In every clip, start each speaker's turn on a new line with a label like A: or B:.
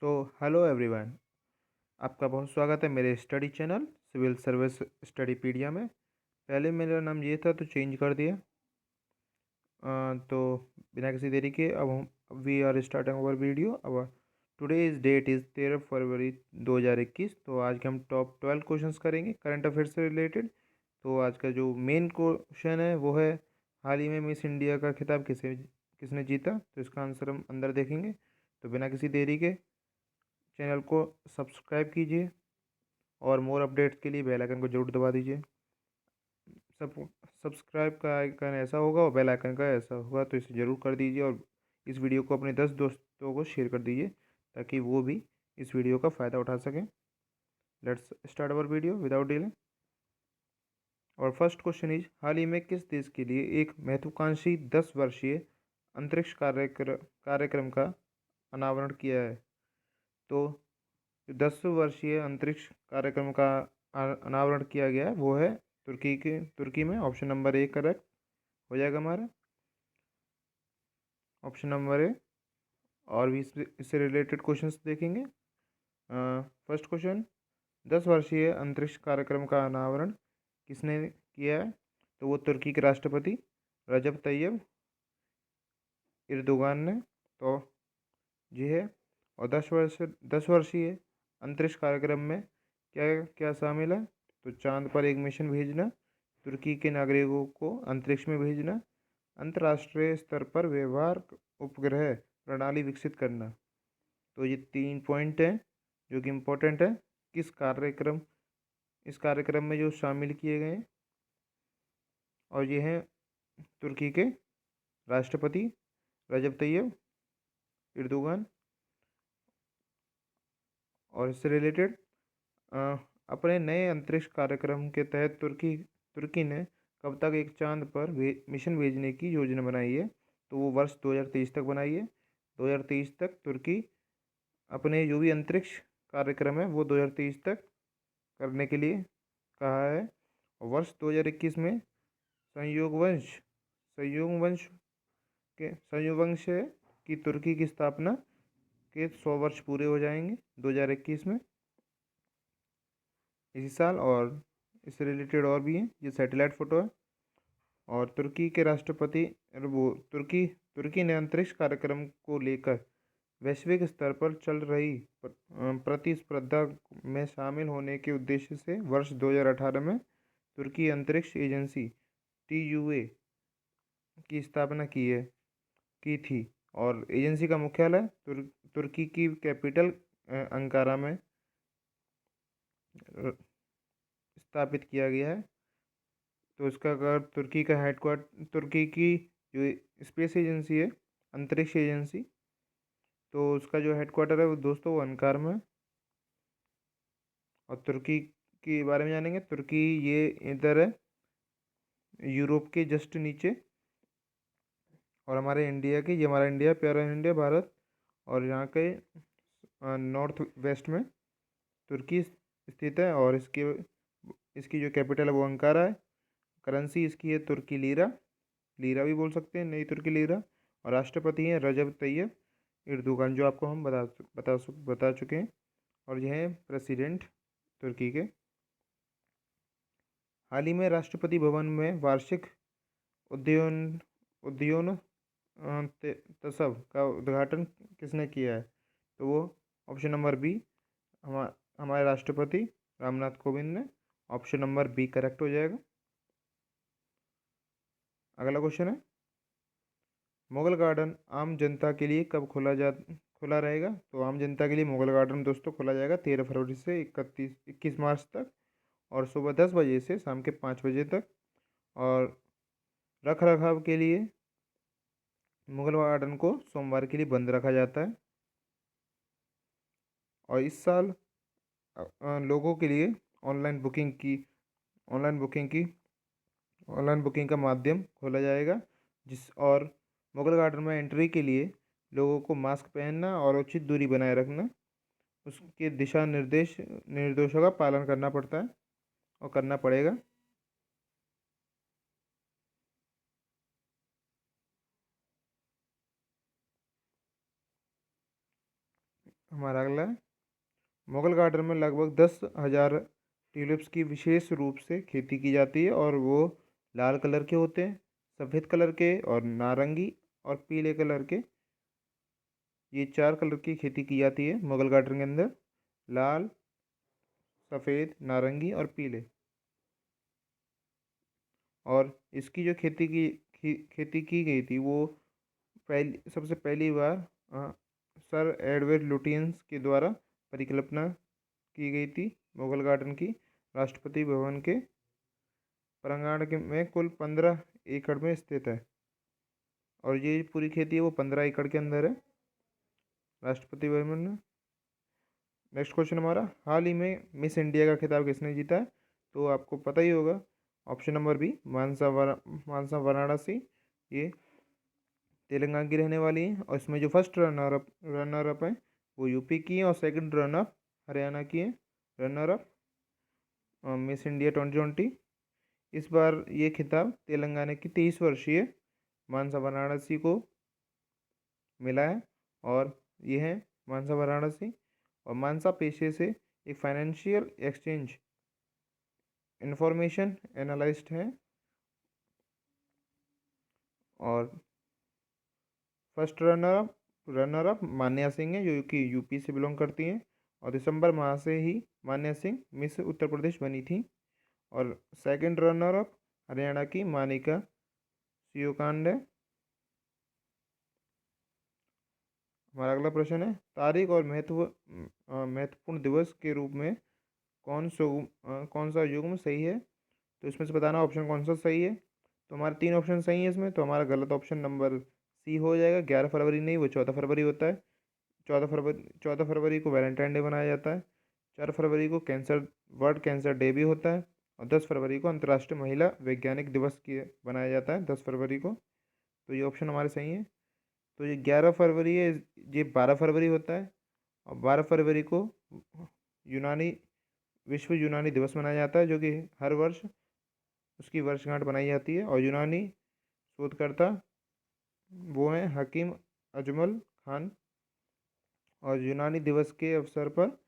A: तो hello everyone, आपका बहुत स्वागत है मेरे स्टडी चैनल सिविल सर्विस स्टडीपीडिया में। पहले मेरा नाम ये था तो चेंज कर दिया। तो बिना किसी देरी के अब हम we are starting our video. अब today is date is 13 February 2021। तो आज के हम टॉप 12 क्वेश्चंस करेंगे करंट अफेयर से रिलेटेड। तो आज का जो मेन क्वेश्चन है वो है, हाल ही में मिस इंडिया का खिताब किसने जीता। तो इसका आंसर हम अंदर देखेंगे। तो बिना किसी देरी के चैनल को सब्सक्राइब कीजिए और मोर अपडेट्स के लिए बेल आइकन को जरूर दबा दीजिए। सब सब्सक्राइब का आइकन ऐसा होगा और बेल आइकन का ऐसा होगा, तो इसे ज़रूर कर दीजिए और इस वीडियो को अपने 10 दोस्तों को शेयर कर दीजिए ताकि वो भी इस वीडियो का फ़ायदा उठा सकें। Let's start our video without delay. और फर्स्ट क्वेश्चन इज, हाल ही में किस देश के लिए एक महत्वाकांक्षी 10 वर्षीय अंतरिक्ष कार्यक्रम का अनावरण किया है। तो जो 10 वर्षीय अंतरिक्ष कार्यक्रम का अनावरण किया गया है वो है तुर्की में। ऑप्शन नंबर ए करेक्ट हो जाएगा हमारा, ऑप्शन नंबर ए। और भी इससे रिलेटेड क्वेश्चंस देखेंगे। फर्स्ट क्वेश्चन, 10 वर्षीय अंतरिक्ष कार्यक्रम का अनावरण किसने किया है। तो वो तुर्की के राष्ट्रपति रजब तैयब इर्दोगान ने तो जी है। और 10 वर्षीय अंतरिक्ष कार्यक्रम में क्या क्या शामिल है। तो चांद पर एक मिशन भेजना, तुर्की के नागरिकों को अंतरिक्ष में भेजना, अंतर्राष्ट्रीय स्तर पर व्यवहार उपग्रह प्रणाली विकसित करना। तो ये 3 पॉइंट हैं जो कि इम्पोर्टेंट है इस कार्यक्रम में जो शामिल किए गए हैं। और ये हैं तुर्की के राष्ट्रपति रजब तैयब इर्दोगान। और इससे रिलेटेड अपने नए अंतरिक्ष कार्यक्रम के तहत तुर्की ने कब तक एक चांद पर मिशन भेजने की योजना बनाई है। तो वो वर्ष 2023 तक बनाई है। 2023 तक तुर्की अपने जो भी अंतरिक्ष कार्यक्रम है वो 2023 तक करने के लिए कहा है। और वर्ष 2021 में संयोग वंश है कि तुर्की की स्थापना के 100 वर्ष पूरे हो जाएंगे 2021 में, इसी साल। और इससे रिलेटेड और भी हैं, ये सैटेलाइट फ़ोटो है। और तुर्की के राष्ट्रपति वो तुर्की ने अंतरिक्ष कार्यक्रम को लेकर वैश्विक स्तर पर चल रही प्रतिस्पर्धा में शामिल होने के उद्देश्य से वर्ष 2018 में तुर्की अंतरिक्ष एजेंसी TUA की स्थापना की थी। और एजेंसी का मुख्यालय तुर्की की कैपिटल अंकारा में स्थापित किया गया है। तो इसका अगर तुर्की की जो स्पेस एजेंसी है, अंतरिक्ष एजेंसी, तो उसका जो हेडक्वार्टर है वो दोस्तों वो अंकार में है। और तुर्की के बारे में जानेंगे। तुर्की ये इधर है, यूरोप के जस्ट नीचे। और हमारा इंडिया, प्यारा इंडिया भारत। और यहाँ के नॉर्थ वेस्ट में तुर्की स्थित है। और इसकी जो कैपिटल है वो अंकारा है। करेंसी इसकी है तुर्की लीरा, लीरा भी बोल सकते हैं, नई तुर्की लीरा। और राष्ट्रपति हैं रजब तैयब इर्दोगान, जो आपको हम बता चुके हैं। और यह है प्रेसिडेंट तुर्की के। हाल ही में राष्ट्रपति भवन में वार्षिक उद्यान उद्यान तसव का उद्घाटन किसने किया है। तो वो ऑप्शन नंबर बी, हमारे राष्ट्रपति रामनाथ कोविंद ने। ऑप्शन नंबर बी करेक्ट हो जाएगा। अगला क्वेश्चन है, मुगल गार्डन आम जनता के लिए कब खुला रहेगा। तो आम जनता के लिए मुगल गार्डन दोस्तों खुला जाएगा 13 फरवरी से 21 मार्च तक, और सुबह 10 बजे से शाम के 5 बजे तक। और रख रखाव के लिए मुगल गार्डन को सोमवार के लिए बंद रखा जाता है। और इस साल लोगों के लिए ऑनलाइन बुकिंग का माध्यम खोला जाएगा। और मुगल गार्डन में एंट्री के लिए लोगों को मास्क पहनना और उचित दूरी बनाए रखना, उसके निर्देशों का पालन करना पड़ता है और करना पड़ेगा। हमारा अगला है, मुगल गार्डन में लगभग 10,000 ट्यूलिप्स की विशेष रूप से खेती की जाती है और वो लाल कलर के होते हैं, सफ़ेद कलर के और नारंगी और पीले कलर के। ये 4 कलर की खेती की जाती है मुगल गार्डन के अंदर, लाल, सफ़ेद, नारंगी और पीले। और इसकी जो खेती की गई थी वो सबसे पहली बार सर एडवर्ड लुटियंस के द्वारा परिकल्पना की गई थी। मुगल गार्डन की राष्ट्रपति भवन के प्रांगण में कुल 15 एकड़ में स्थित है और ये पूरी खेती है वो 15 एकड़ के अंदर है राष्ट्रपति भवन में। नेक्स्ट क्वेश्चन हमारा, हाल ही में मिस इंडिया का खिताब किसने जीता है? तो आपको पता ही होगा, ऑप्शन नंबर बी, मानसा वाराणसी। ये तेलंगाना की रहने वाली है और इसमें जो फर्स्ट रनर अप है वो यूपी की है और सेकंड रनर हरियाणा की है। Runner up miss India 2020। इस बार ये खिताब तेलंगाना की 23 वर्षीय मानसा वाराणसी को मिला है और ये है मानसा वाराणसी। और मानसा पेशे से एक फाइनेंशियल एक्सचेंज इंफॉर्मेशन एनालिस्ट है और फर्स्ट रनर अप मान्या सिंह है जो कि यूपी से बिलोंग करती हैं और दिसंबर माह से ही मान्या सिंह मिस उत्तर प्रदेश बनी थी। और सेकंड रनर अप हरियाणा की मानिका सियोकांड है। हमारा अगला प्रश्न है, तारीख और महत्वपूर्ण दिवस के रूप में कौन सा युग्म सही है? तो इसमें से बताना ऑप्शन कौन सा सही है। तो हमारे 3 ऑप्शन सही है इसमें, तो हमारा गलत ऑप्शन नंबर सी हो जाएगा। 11 फरवरी नहीं, वो 14 फरवरी होता है। 14 फरवरी को वैलेंटाइन डे मनाया जाता है। 4 फरवरी को वर्ल्ड कैंसर डे भी होता है और 10 फरवरी को अंतर्राष्ट्रीय महिला वैज्ञानिक दिवस की बनाया जाता है 10 फरवरी को। तो ये ऑप्शन हमारे सही है। तो ये 11 फरवरी है, ये 12 फरवरी होता है और 12 फरवरी को यूनानी विश्व यूनानी दिवस मनाया जाता है जो कि हर वर्ष उसकी वर्षगांठ बनाई जाती है। और यूनानी शोधकर्ता वो हैं हकीम अजमल खान। और यूनानी दिवस के अवसर पर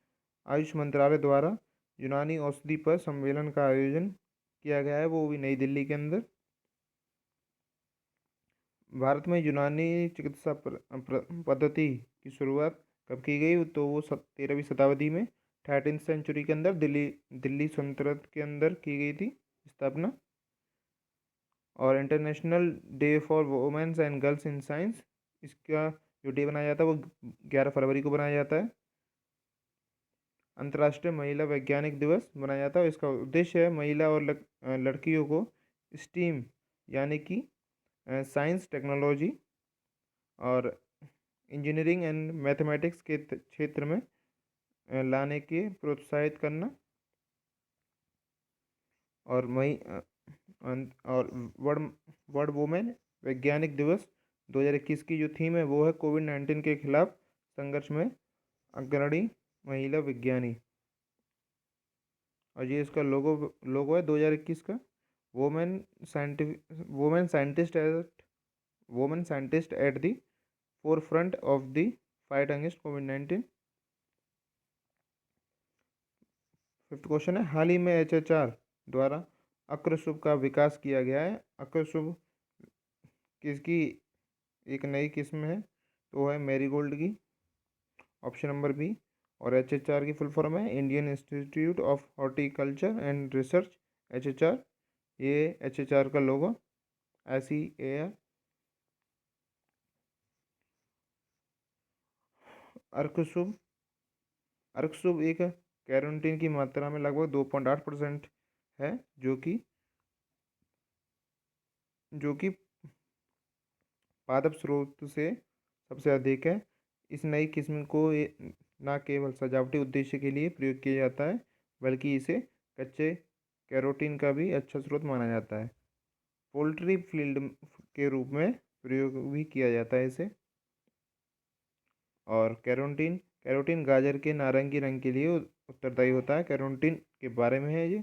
A: आयुष मंत्रालय द्वारा यूनानी औषधि पर सम्मेलन का आयोजन किया गया है, वो भी नई दिल्ली के अंदर। भारत में यूनानी चिकित्सा पद्धति की शुरुआत कब की गई? तो वो 13वीं शताब्दी में 13th सेंचुरी के अंदर दिल्ली सल्तनत के अंदर की गई थी स्थापना। और international day for women's and girls in science, इसका जो डे बनाया जाता है वो 11 फरवरी को बनाया जाता है। अंतर्राष्ट्रीय महिला वैज्ञानिक दिवस मनाया जाता है। इसका उद्देश्य है महिला और लड़कियों को स्टीम यानी कि साइंस, टेक्नोलॉजी और इंजीनियरिंग एंड मैथमेटिक्स के क्षेत्र में लाने के प्रोत्साहित करना। और और वर्ल्ड वुमेन वैज्ञानिक दिवस 2021 की जो थीम है वो है कोविड-19 के खिलाफ संघर्ष में अग्रणी महिला विज्ञानी। और ये इसका लोगो है 2021 का, women scientist at the forefront of the fight against covid. Fifth question है, हाल ही में एचएचआर द्वारा अक्रशुभ का विकास किया गया है। अक्रशुभ किसकी एक नई किस्म है? तो वो है मैरीगोल्ड की, ऑप्शन नंबर बी। और एचएचआर की फुल फॉर्म है Indian Institute of Horticulture and Research, HHR. ये एचएचआर का लोगो ऐसी है। अर्कशुभ एक कैरोटीन की मात्रा में लगभग 2.8% है जो कि पादप स्रोत से सबसे अधिक है। इस नई किस्म को न केवल सजावटी उद्देश्य के लिए प्रयोग किया जाता है बल्कि इसे कच्चे कैरोटीन का भी अच्छा स्रोत माना जाता है। पोल्ट्री फील्ड के रूप में प्रयोग भी किया जाता है इसे। और कैरोटीन गाजर के नारंगी रंग के लिए उत्तरदायी होता है। कैरोटीन के बारे में है ये।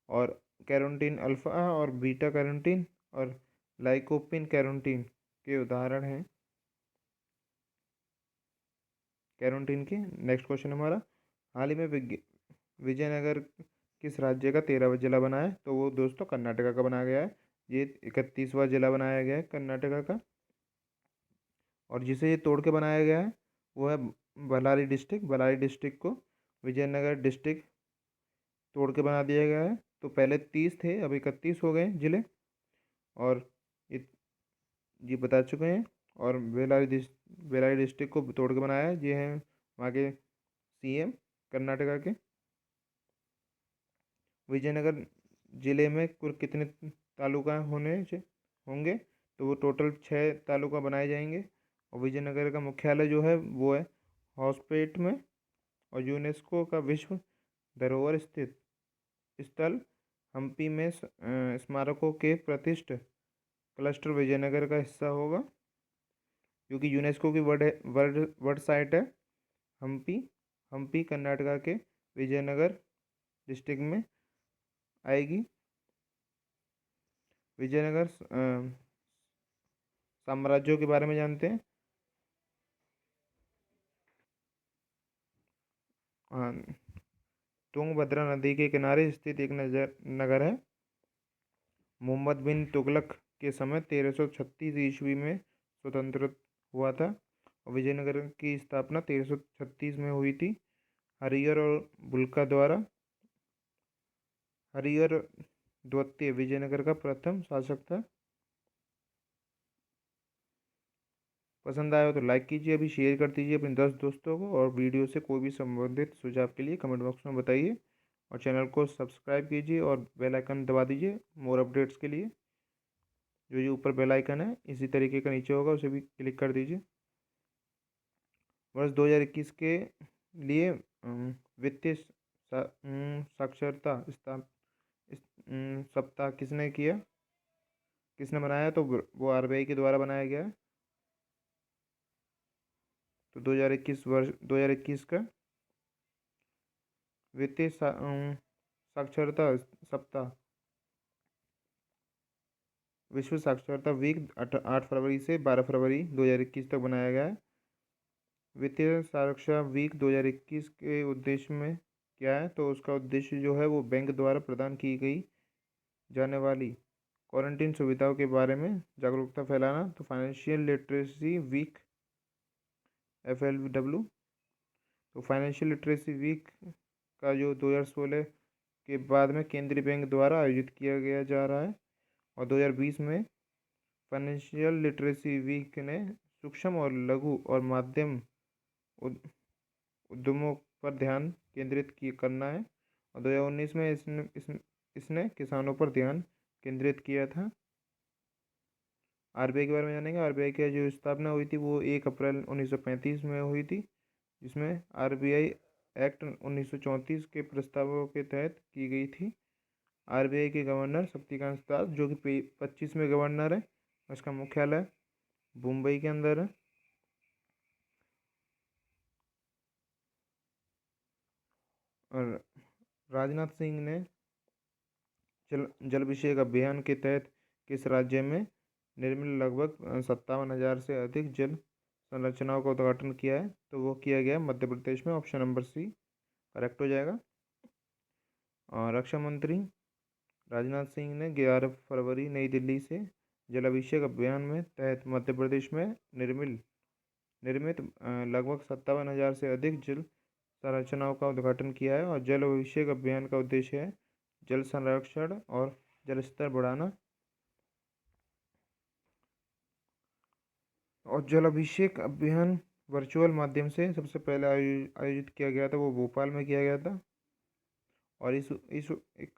A: और कैरोटीन अल्फा और बीटा कैरोटीन और लाइकोपिन कैरोटीन के उदाहरण हैं। कैरोटीन की। नेक्स्ट क्वेश्चन हमारा, हाल ही में विजयनगर किस राज्य का 13वां जिला बना है? तो वो दोस्तों कर्नाटका का बनाया गया है। ये 31वां जिला बनाया गया है कर्नाटका का। और जिसे ये तोड़ के बनाया गया है वो है बल्लारी डिस्ट्रिक्ट। बल्लारी डिस्ट्रिक्ट को विजयनगर डिस्ट्रिक्ट तोड़ के बना दिया गया है। तो पहले 30 थे, अब 31 हो गए जिले। और ये बता चुके हैं। और बेल्लारी डिस्ट्रिक्ट को तोड़ के बनाया है, ये हैं वहाँ के सीएम कर्नाटका के। विजयनगर जिले में कुल कितने तालुका होंगे? तो वो टोटल 6 तालुका बनाए जाएंगे। और विजयनगर का मुख्यालय जो है वो है हॉसपेट में। और यूनेस्को का विश्व धरोहर स्थित स्थल हम्पी में स्मारकों के प्रतिष्ठ क्लस्टर विजयनगर का हिस्सा होगा, क्योंकि यूनेस्को की वर्ल्ड वर्ल्ड साइट है हम्पी। हम्पी कर्नाटका के विजयनगर डिस्ट्रिक्ट में आएगी। विजयनगर साम्राज्यों के बारे में जानते हैं। हाँ, तुंगभद्रा नदी के किनारे स्थित एक नगर है। मोहम्मद बिन तुगलक के समय 1336 ईस्वी में स्वतंत्र हुआ था। और विजयनगर की स्थापना 1336 में हुई थी। हरिहर और बुल्का द्वारा। हरिहर द्वितीय विजयनगर का प्रथम शासक था। पसंद आया हो तो लाइक कीजिए, अभी शेयर कर दीजिए अपने 10 दोस्तों को। और वीडियो से कोई भी संबंधित सुझाव के लिए कमेंट बॉक्स में बताइए। और चैनल को सब्सक्राइब कीजिए और बेल आइकन दबा दीजिए मोर अपडेट्स के लिए। जो ऊपर बेल आइकन है इसी तरीके का नीचे होगा, उसे भी क्लिक कर दीजिए। वर्ष 2021 के लिए वित्तीय साक्षरता सप्ताह किसने बनाया? तो वो आरबीआई के द्वारा बनाया गया है। तो 2021 का वित्तीय साक्षरता सप्ताह, विश्व साक्षरता वीक 8 फरवरी से 12 फरवरी 2021 तक बनाया गया है। वित्तीय साक्षरता वीक 2021 के उद्देश्य में क्या है? तो उसका उद्देश्य जो है वो बैंक द्वारा प्रदान की गई जाने वाली क्वारंटीन सुविधाओं के बारे में जागरूकता फैलाना। तो फाइनेंशियल लिटरेसी वीक FLW। तो फाइनेंशियल लिटरेसी वीक का जो 2016 के बाद में केंद्रीय बैंक द्वारा आयोजित किया गया जा रहा है। और 2020 में फाइनेंशियल लिटरेसी वीक ने सूक्ष्म और लघु और माध्यम उद्यमों पर ध्यान केंद्रित करना है। और 2019 में इसने किसानों पर ध्यान केंद्रित किया था। आरबीआई के बारे में जानेंगे। आरबीआई की जो स्थापना हुई थी वो 1 अप्रैल 1935 में हुई थी, जिसमें आरबीआई एक्ट 1934 के प्रस्तावों के तहत की गई थी। आरबीआई के गवर्नर शक्तिकांत दास, जो कि 25वें गवर्नर है। इसका मुख्यालय मुंबई के अंदर है। और राजनाथ सिंह ने जल अभिषेक अभियान के तहत किस राज्य में निर्मित लगभग 57,000 से अधिक जल संरचनाओं का उद्घाटन किया है? तो वो किया गया मध्य प्रदेश में। ऑप्शन नंबर सी करेक्ट हो जाएगा। और रक्षा मंत्री राजनाथ सिंह ने 11 फरवरी नई दिल्ली से जल अभिषेक अभियान में तहत मध्य प्रदेश में निर्मित लगभग 57,000 से अधिक जल संरचनाओं का उद्घाटन किया है। और जल अभिषेक अभियान का उद्देश्य है जल संरक्षण और जल स्तर बढ़ाना। और जल अभिषेक अभियान वर्चुअल माध्यम से सबसे पहले आयोजित किया गया था, वो भोपाल में किया गया था। और इस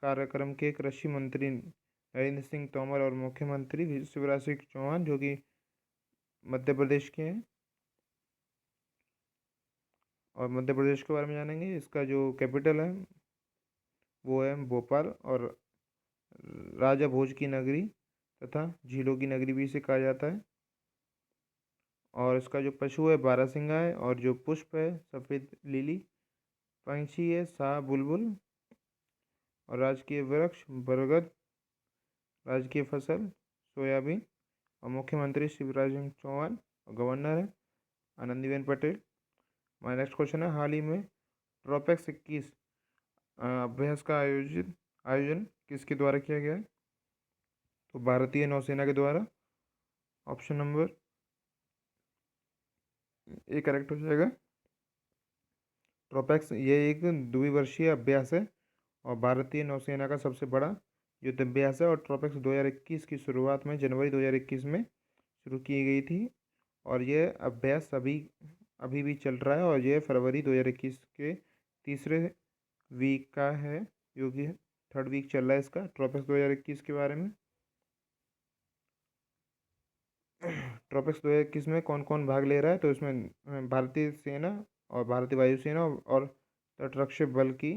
A: कार्यक्रम के कृषि मंत्री नरेंद्र सिंह तोमर और मुख्यमंत्री शिवराज सिंह चौहान, जो कि मध्य प्रदेश के हैं। और मध्य प्रदेश के बारे में जानेंगे। इसका जो कैपिटल है वो है भोपाल। और राजा भोज की नगरी तथा झीलों की नगरी भी इसे कहा जाता है। और इसका जो पशु है बारहसिंगा है। और जो पुष्प है सफ़ेद लिली। पंछी है शाह बुलबुल। और राजकीय वृक्ष बरगद। राजकीय फसल सोयाबीन। और मुख्यमंत्री शिवराज सिंह चौहान। और गवर्नर है आनंदीबेन पटेल। हमारा नेक्स्ट क्वेश्चन है, हाल ही में ट्रोपेक्स 21 अभ्यास का आयोजन किसके द्वारा किया गया है? तो भारतीय नौसेना के द्वारा। ऑप्शन नंबर ए करेक्ट हो जाएगा। ट्रोपेक्स ये एक द्विवर्षीय अभ्यास है और भारतीय नौसेना का सबसे बड़ा युद्ध अभ्यास है, और ट्रोपेक्स 2021 की शुरुआत में जनवरी 2021 में शुरू की गई थी, और यह अभ्यास अभी भी चल रहा है, और यह फरवरी 2021 के तीसरे वीक का है, जो कि थर्ड वीक चल रहा है इसका, ट्रोपेक्स 2021 के बारे में। ट्रोपिक्स 2021 में कौन कौन भाग ले रहा है? तो इसमें भारतीय सेना और भारतीय वायुसेना और तटरक्षक बल की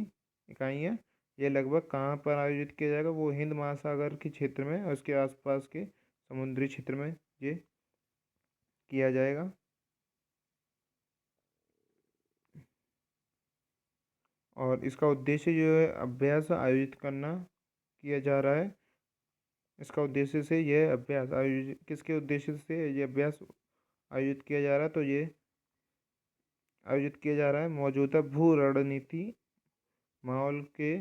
A: इकाइयाँ। ये लगभग कहाँ पर आयोजित किया जाएगा? वो हिंद महासागर के क्षेत्र में और उसके आसपास के समुद्री क्षेत्र में ये किया जाएगा। और इसका उद्देश्य जो है अभ्यास आयोजित करना किया जा रहा है। इसका उद्देश्य से यह अभ्यास आयोजित किसके उद्देश्य से ये अभ्यास आयोजित किया जा रहा है? तो ये आयोजित किया जा रहा है मौजूदा भू रणनीति माहौल के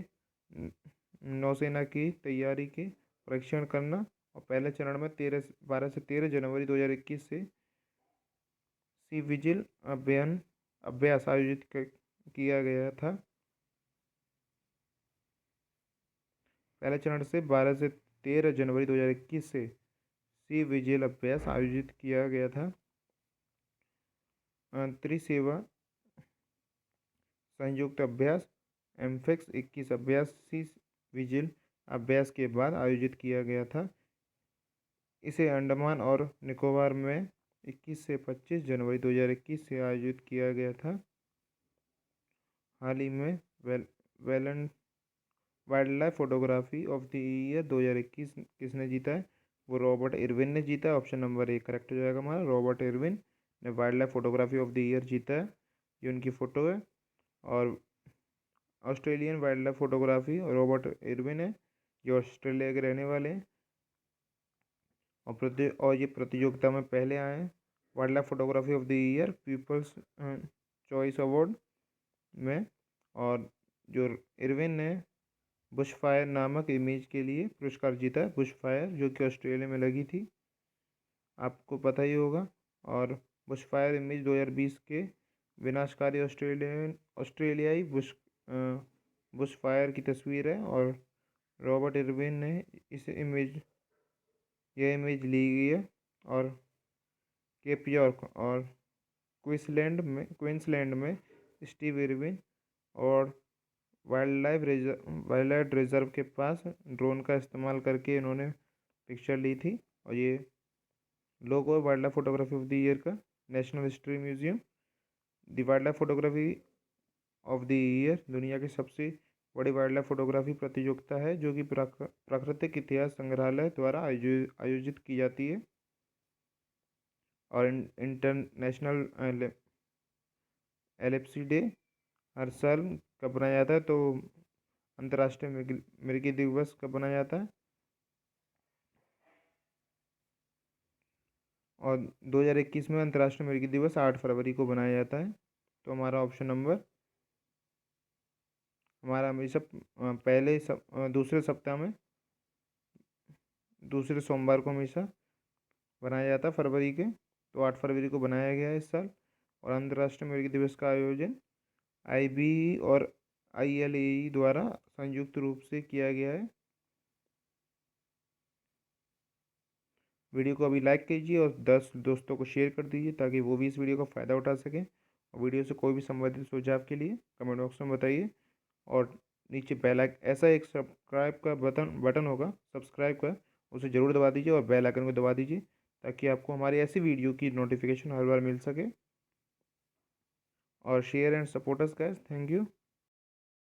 A: नौसेना की तैयारी के परीक्षण करना, और पहले चरण में 12 से 13 जनवरी 2021 से सी विजिल अभ्यास आयोजित किया गया था। पहले चरण से 12 से 13 जनवरी 2021 से सी विजिल अभ्यास आयोजित किया गया था। त्रिसेवा संयुक्त अभ्यास एमफेक्स 21 अभ्यास सी विजिल अभ्यास के बाद आयोजित किया गया था। इसे अंडमान और निकोबार में 21 से 25 जनवरी 2021 से आयोजित किया गया था। हाल ही में wild life photography of the year 2021 किसने जीता है? वो रॉबर्ट इरविन ने जीता है। ऑप्शन नंबर ए करेक्ट हो जाएगा हमारा। रॉबर्ट इरविन ने wild life photography of the year जीता है। ये उनकी फ़ोटो है, और Australian wild life photography Robert Irwin है, जो ऑस्ट्रेलिया के रहने वाले हैं, और ये प्रतियोगिता में पहले आए हैं wild life photography of the year people's choice award में। और जो इरविन ने बुश फायर नामक इमेज के लिए पुरस्कार जीता है, बुश फायर जो कि ऑस्ट्रेलिया में लगी थी, आपको पता ही होगा। और बुश फायर इमेज 2020 के विनाशकारी ऑस्ट्रेलियाई बुश फायर की तस्वीर है, और रॉबर्ट इरविन ने यह इमेज ली गई है, और केप यॉर्क और क्वींसलैंड में स्टीव इरविन और वाइल्ड लाइफ रिजर्व के पास ड्रोन का इस्तेमाल करके इन्होंने पिक्चर ली थी, और ये लोगो है wild life photography of the year का, national history museum. The wild life photography of the year दुनिया की सबसे बड़ी वाइल्ड लाइफ फोटोग्राफी प्रतियोगिता है, जो कि प्राकृतिक इतिहास संग्रहालय द्वारा आयोजित की जाती है, और इंटरनेशनल एलिप्सी डे हर साल कब बनाया जाता है? तो अंतर्राष्ट्रीय मिर्गी दिवस कब बनाया जाता है? और 2021 में अंतर्राष्ट्रीय मिर्गी दिवस 8 फरवरी को बनाया जाता है। तो हमारा ऑप्शन नंबर हमारा हमेशा दूसरे सप्ताह में दूसरे सोमवार को हमेशा बनाया जाता है फरवरी के, तो 8 फरवरी को बनाया गया है इस साल। और अंतर्राष्ट्रीय मिर्गी दिवस का आयोजन IBE और ILAE द्वारा संयुक्त रूप से किया गया है। वीडियो को अभी लाइक कीजिए और 10 दोस्तों को शेयर कर दीजिए, ताकि वो भी इस वीडियो का फ़ायदा उठा सकें। और वीडियो से कोई भी संबंधित सुझाव के लिए कमेंट बॉक्स में बताइए, और नीचे ऐसा एक सब्सक्राइब का बटन होगा सब्सक्राइब का, उसे ज़रूर दबा दीजिए, और बेल आइकन को दबा दीजिए, ताकि आपको हमारी ऐसी वीडियो की नोटिफिकेशन हर बार मिल सके। और share and support us guys, thank you.